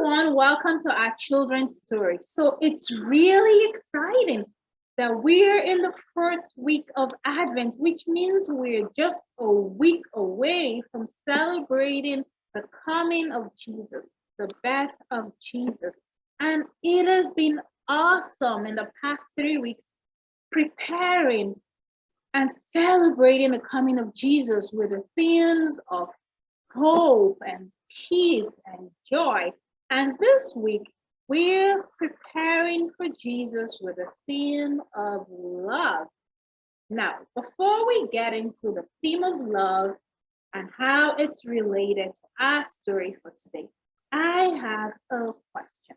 everyone, welcome to our children's story. So it's really exciting that we're in the first week of Advent, which means we're just a week away from celebrating the coming of Jesus, the birth of Jesus. And it has been awesome in the past 3 weeks preparing and celebrating the coming of Jesus with the themes of hope and peace and joy. And this week, we're preparing for Jesus with a theme of love. Now, before we get into the theme of love and how it's related to our story for today, I have a question.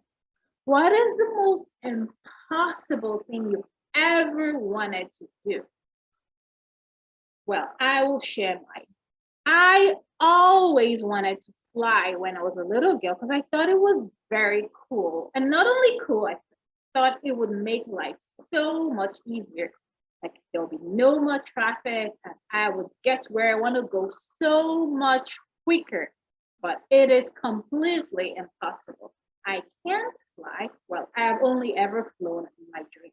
What is the most impossible thing you've ever wanted to do? Well, I will share mine. I always wanted to fly when I was a little girl because I thought it was very cool. And not only cool, I thought it would make life so much easier. Like there'll be no more traffic and I would get to where I want to go so much quicker. But it is completely impossible. I can't fly. Well, I've only ever flown in my dream.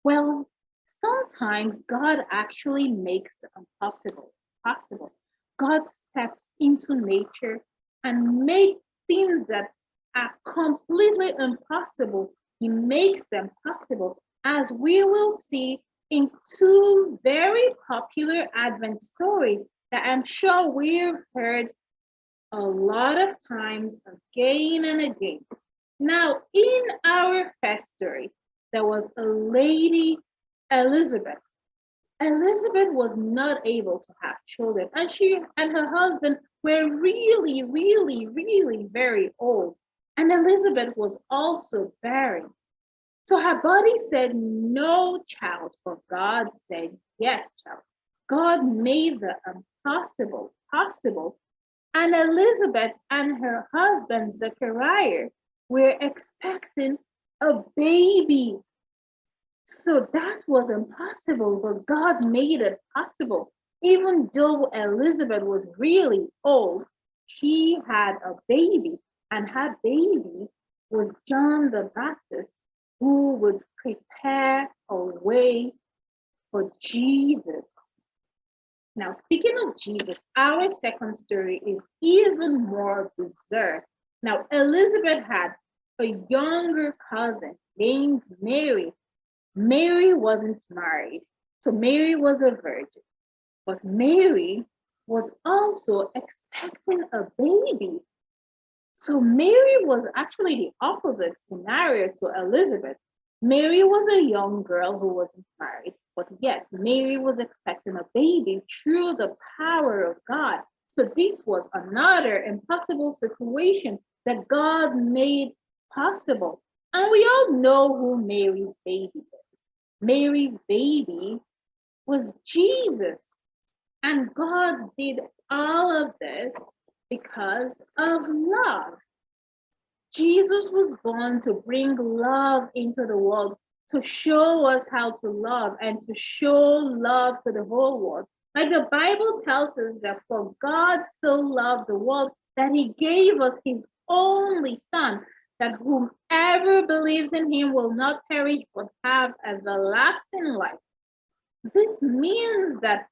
Well, sometimes God actually makes the impossible possible. God steps into nature and makes things that are completely impossible. He makes them possible, as we will see in two very popular Advent stories that I'm sure we've heard a lot of times again and again. Now, in our first story, there was a lady, Elizabeth. Elizabeth was not able to have children, and she and her husband were really, really, really very old. And Elizabeth was also barren. So her body said no child, but God said yes, child. God made the impossible possible. And Elizabeth and her husband Zechariah were expecting a baby. So that was impossible, but God made it possible. Even though Elizabeth was really old, she had a baby, and her baby was John the Baptist, who would prepare a way for Jesus. Now, speaking of Jesus, our second story is even more bizarre. Now, Elizabeth had a younger cousin named Mary. Mary wasn't married, so Mary was a virgin. But Mary was also expecting a baby. So Mary was actually the opposite scenario to Elizabeth. Mary was a young girl who wasn't married, but yet Mary was expecting a baby through the power of God. So this was another impossible situation that God made possible. And we all know who Mary's baby is. Mary's baby was Jesus. And God did all of this because of love. Jesus was born to bring love into the world, to show us how to love and to show love to the whole world. Like the Bible tells us that for God so loved the world that he gave us his only son, that whomever believes in him will not perish but have everlasting life. This means that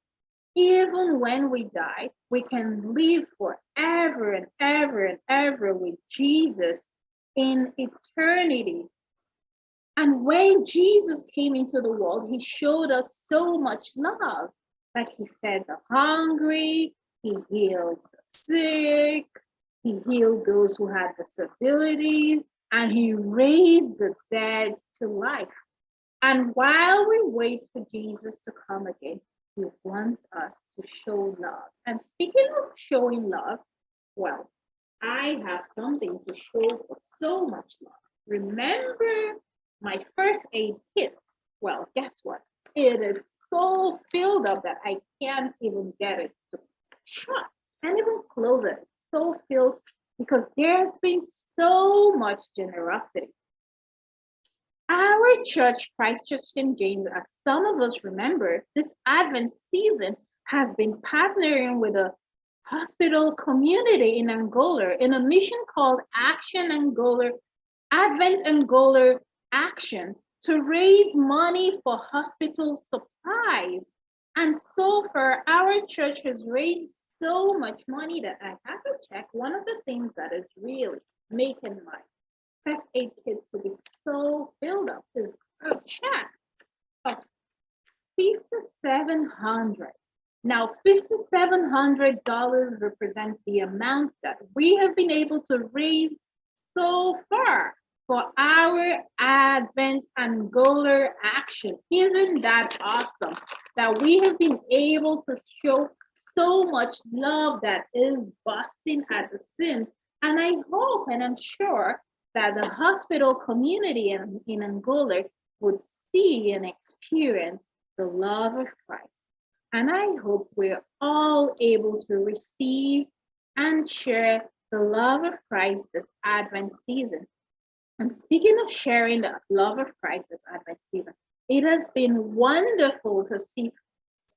even when we die, we can live forever and ever and ever with Jesus in eternity. And when Jesus came into the world, he showed us so much love. Like he fed the hungry, he healed the sick, he healed those who had disabilities, and he raised the dead to life. And while we wait for Jesus to come again, he wants us to show love. And speaking of showing love, well, I have something to show for so much love. Remember my first aid kit? Well, guess what? It is so filled up that I can't even get it to shut. Can't even close it. It's so filled because there's been so much generosity. Our church, Christ Church St. James, as some of us remember, this Advent season has been partnering with a hospital community in Angola in a mission called Action Angola, Advent Angola Action, to raise money for hospital supplies. And so far, our church has raised so much money that I have to check. One of the things that is really making my first aid kit to be so filled up is a check of 5,700. Now, $5,700 represents the amount that we have been able to raise so far for our Advent Angola action. Isn't that awesome? That we have been able to show so much love that is busting at the seams. And I hope and I'm sure that the hospital community in Angola would see and experience the love of Christ. And I hope we're all able to receive and share the love of Christ this Advent season. And speaking of sharing the love of Christ this Advent season, it has been wonderful to see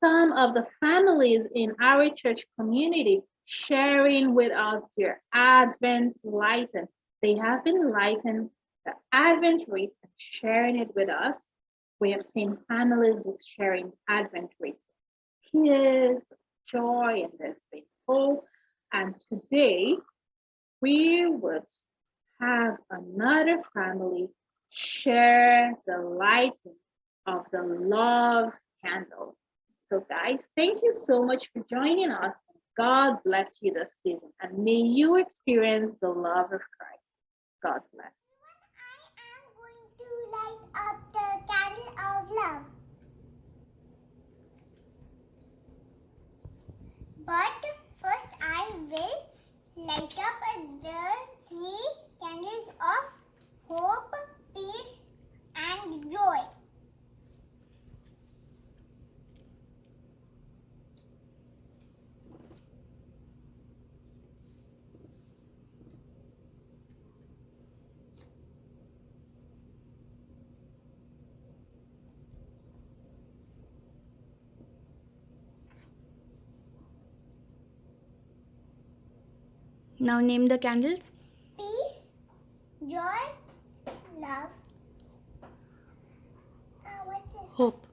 some of the families in our church community sharing with us their Advent lighting. They have been lighting the Advent wreath and sharing it with us. We have seen families sharing Advent wreath, tears, joy, and there's been hope. And today we would have another family share the lighting of the love candle. So guys, thank you so much for joining us. God bless you this season and may you experience the love of Christ. God bless. I am going to light up the candle of love. But first I will light up the 3 candles of hope, peace, and joy. Now name the candles. Peace, joy, love. What's this? Hope.